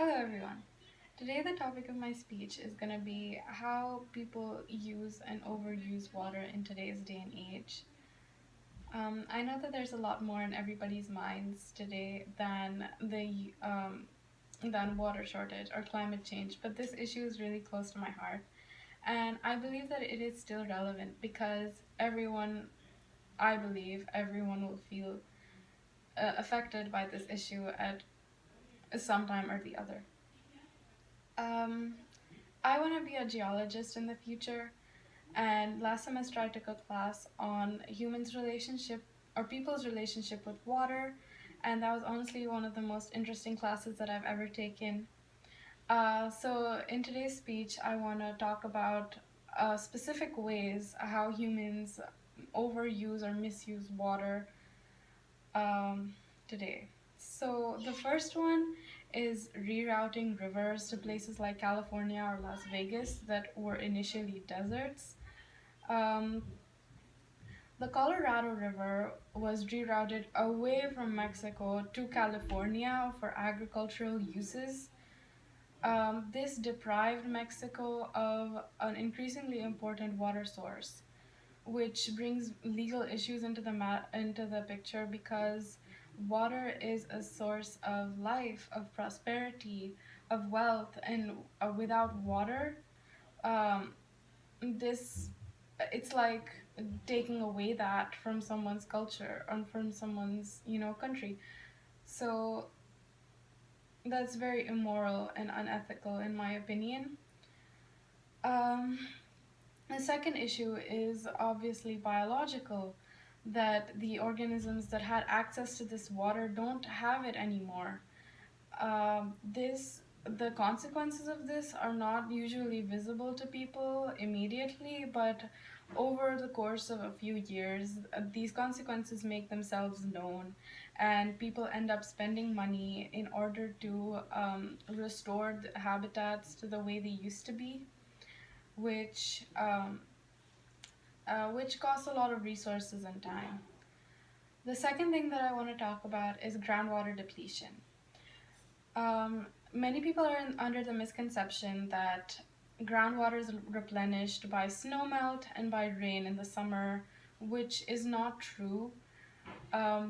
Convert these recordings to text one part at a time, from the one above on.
Hello everyone. Today the topic of my speech is going to be how people use and overuse water in today's day and age. I know that there's a lot more in everybody's minds today than water shortage or climate change, but this issue is really close to my heart, and I believe that it is still relevant because I believe everyone will feel affected by this issue at some time or the other. Um, I want to be a geologist in the future, and last semester I took a class on humans' relationship or people's relationship with water, and that was honestly one of the most interesting classes that I've ever taken. So, in today's speech, I want to talk about specific ways how humans overuse or misuse water um, today. So the first one is rerouting rivers to places like California or Las Vegas that were initially deserts. Um, the Colorado River was rerouted away from Mexico to California for agricultural uses. This deprived Mexico of an increasingly important water source, which brings legal issues into the picture because water is a source of life, of prosperity, of wealth, and without water, um, this it's like taking away that from someone's culture or from someone's country. So that's very immoral and unethical in my opinion. Um, The second issue is obviously biological, that the organisms that had access to this water don't have it anymore. The consequences of this are not usually visible to people immediately, but over the course of a few years, these consequences make themselves known, and people end up spending money in order to restore the habitats to the way they used to be, which which costs a lot of resources and time. The second thing that I want to talk about is groundwater depletion. Many people are under the misconception that groundwater is replenished by snowmelt and by rain in the summer, which is not true.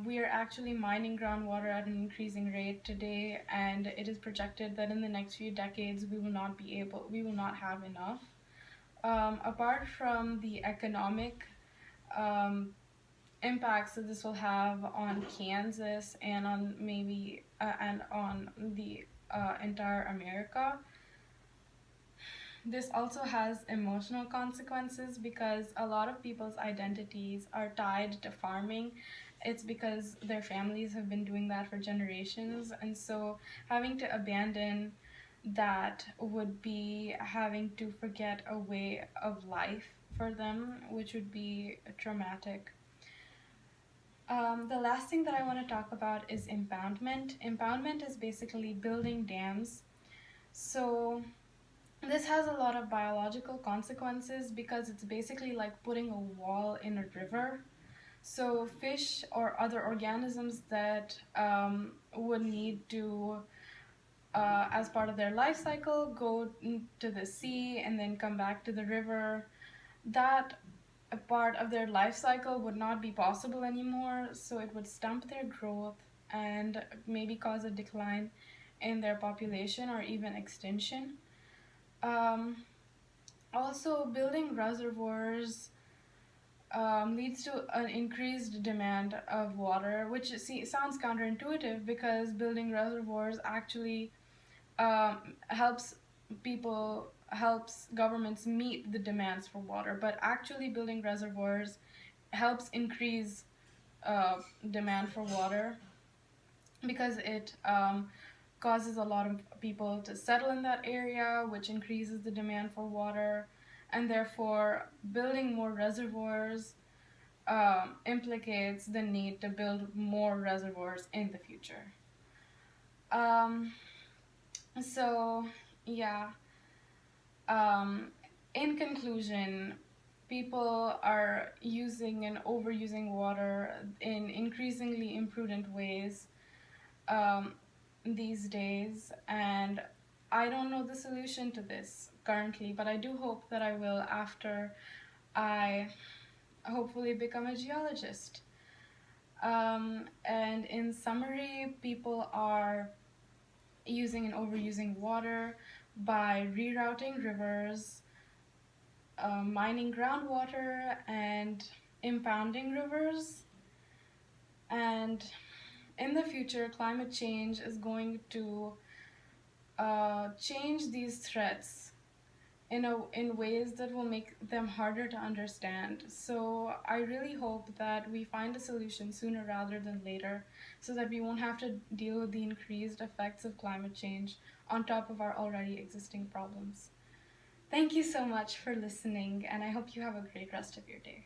We are actually mining groundwater at an increasing rate today, and it is projected that in the next few decades we will not have enough. Apart from the economic um, impacts that this will have on Kansas and on maybe and on the entire America, this also has emotional consequences because a lot of people's identities are tied to farming. It's because their families have been doing that for generations, and so having to abandon that would be having to forget a way of life for them, which would be traumatic. The last thing that I want to talk about is impoundment. Impoundment is basically building dams. So this has a lot of biological consequences because it's basically like putting a wall in a river. So fish or other organisms that would need to, as part of their life cycle, go to the sea and then come back to the river, that a part of their life cycle would not be possible anymore, so it would stump their growth and maybe cause a decline in their population or even extinction. Um, Also, building reservoirs leads to an increased demand of water, which sounds counterintuitive because building reservoirs actually helps governments meet the demands for water, but actually building reservoirs helps increase demand for water because it causes a lot of people to settle in that area, which increases the demand for water, and therefore building more reservoirs implicates the need to build more reservoirs in the future. Um, so, yeah, um, in conclusion, people are using and overusing water in increasingly imprudent ways. Um, these days, and I don't know the solution to this currently, but I do hope that I will after I hopefully become a geologist. And in summary, people are using and overusing water by rerouting rivers, mining groundwater, and impounding rivers. And in the future, climate change is going to change these threats in ways that will make them harder to understand. So I really hope that we find a solution sooner rather than later, so that we won't have to deal with the increased effects of climate change on top of our already existing problems. Thank you so much for listening, and I hope you have a great rest of your day.